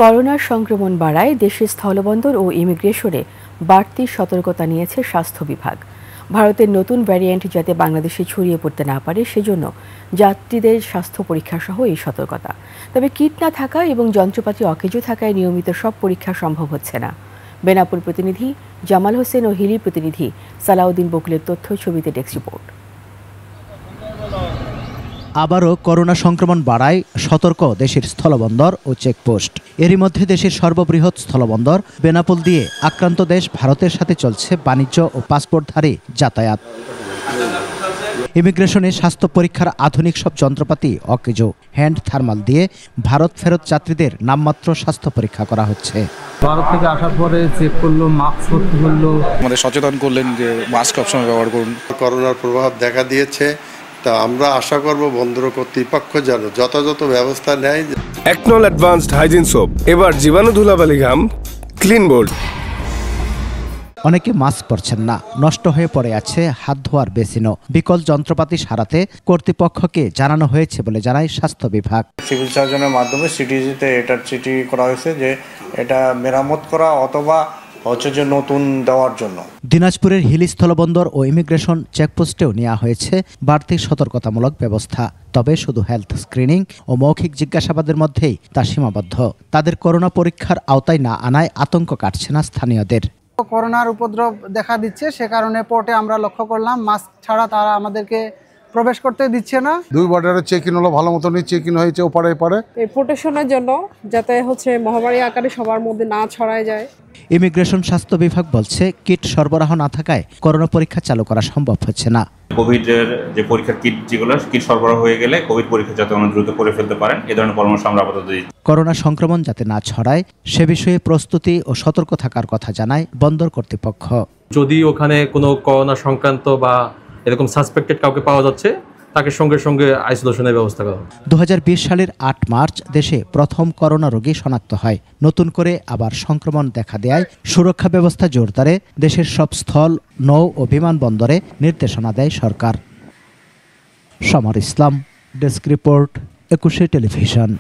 করোনার সংক্রমণ বাড়ায় দেশের স্থলবন্দর ও ইমিগ্রেশনে বাড়তি সতর্কতা নিয়েছে স্বাস্থ্য বিভাগ। ভারতের নতুন ভ্যারিয়েন্ট যাতে বাংলাদেশে ছড়িয়ে পড়তে না পারে সেজন্য যাত্রীদের স্বাস্থ্য পরীক্ষা সহ এই সতর্কতা। তবে কিট না থাকা এবং যন্ত্রপাতি অকেজো থাকায় নিয়মিত সব পরীক্ষা সম্ভব হচ্ছে না। বেনাপুর প্রতিনিধি জামাল হোসেন ও হিলি প্রতিনিধি সালাউদ্দিন বকুলের তথ্য, ছবিতে ডেস্ক রিপোর্ট। আবারও করোনা সংক্রমণ বাড়ায় সতর্ক দেশের স্থলবন্দর ও চেকপোস্ট। এরই মধ্যে দেশের সর্ববৃহৎ স্থলবন্দর বেনাপোল দিয়ে আক্রান্ত দেশ ভারতের সাথে চলছে বাণিজ্য ও পাসপোর্টধারী যাতায়াত। ইমিগ্রেশনে স্বাস্থ্য পরীক্ষার আধুনিক সব যন্ত্রপাতি অকেজো। হ্যান্ড থার্মাল দিয়ে ভারত ফেরত যাত্রীদের নামমাত্র স্বাস্থ্য পরীক্ষা করা হচ্ছে। ভারত থেকে আসার পরে চেক করলো, মাস্ক পরতে বললো, আমাদের সচেতন করলেন যে মাস্ক সবসময় ব্যবহার করুন। করোনার প্রভাব দেখা দিয়েছে, তা আমরা আশা করব বন্দর কর্তৃপক্ষ যেন যথাযথ ব্যবস্থা নেয়। একনল অ্যাডভান্সড হাইজিন সোপ এবার জীবাণু ধুলাবালি ঘাম ক্লিন বোল্ড। অনেকে মাস্ক পরছেন না, নষ্ট হয়ে পড়ে আছে হাত ধোয়ার বেসিনও। বিকল যন্ত্রপাতি সারাতে কর্তৃপক্ষকে জানানো হয়েছে বলে জানায় স্বাস্থ্য বিভাগ। সিভিল সার্জনের মাধ্যমে সিটিজিতে এটার চিঠি করা হয়েছে যে এটা মেরামত করা অথবা যে নতুন দেওয়ার জন্য। দিনাজপুরের হিলি স্থলবন্দর ও ইমিগ্রেশন চেকপোস্টেও নেওয়া হয়েছে বাড়তি সতর্কতামূলক ব্যবস্থা। তবে শুধু হেলথ স্ক্রিনিং ও মৌখিক জিজ্ঞাসাবাদের মধ্যেই তা সীমাবদ্ধ। তাদের করোনা পরীক্ষার আওতায় না আনায় আতঙ্ক কাটছে না স্থানীয়দের। করোনার উপদ্রব দেখা দিচ্ছে, সে কারণে পোর্টে আমরা লক্ষ্য করলাম মাস্ক ছাড়া তারা আমাদেরকে প্রবেশ করতে দিচ্ছে না। 2 বর্ডারে চেক ইন হলো, ভালো মতনই চেক ইন হয়েছে ওপারে এপারে। এই প্রোটেকশনের জন্য যাতে মহামারী আকারে সবার মধ্যে না ছড়ায় যায়। ইমিগ্রেশন স্বাস্থ্য বিভাগ বলছে কিট সরবরাহ না থাকায় করোনা পরীক্ষা চালু করা সম্ভব হচ্ছে না। কোভিডের যে পরীক্ষার কিট যেগুলো কিট সরবরাহ হয়ে গেলে কোভিড পরীক্ষা যাতে আমরা দ্রুত করে ফেলতে পারেন এ ধরনের পরামর্শ আমরা আপাতত দিচ্ছি। করোনা সংক্রমণ যাতে না ছড়ায় সে বিষয়ে প্রস্তুতি ও সতর্ক থাকার কথা জানায় বন্দর কর্তৃপক্ষ। যদি ওখানে কোনো করোনা সংক্রান্ত বা এরকম সাসপেক্টেড কাউকে পাওয়া যাচ্ছে তাকে সঙ্গে সঙ্গে আইসোলেশনের ব্যবস্থা করা। 2020 সালের 8 মার্চ দেশে প্রথম করোনা রোগী শনাক্ত হয়। নতুন করে আবার সংক্রমণ দেখা দেয় সুরক্ষা ব্যবস্থা জোরদারে দেশের সব স্থল, নৌ ও বিমানবন্দরে নির্দেশনা দেয় সরকার। সমর ইসলাম, ডেস্ক রিপোর্ট, 21 টেলিভিশন।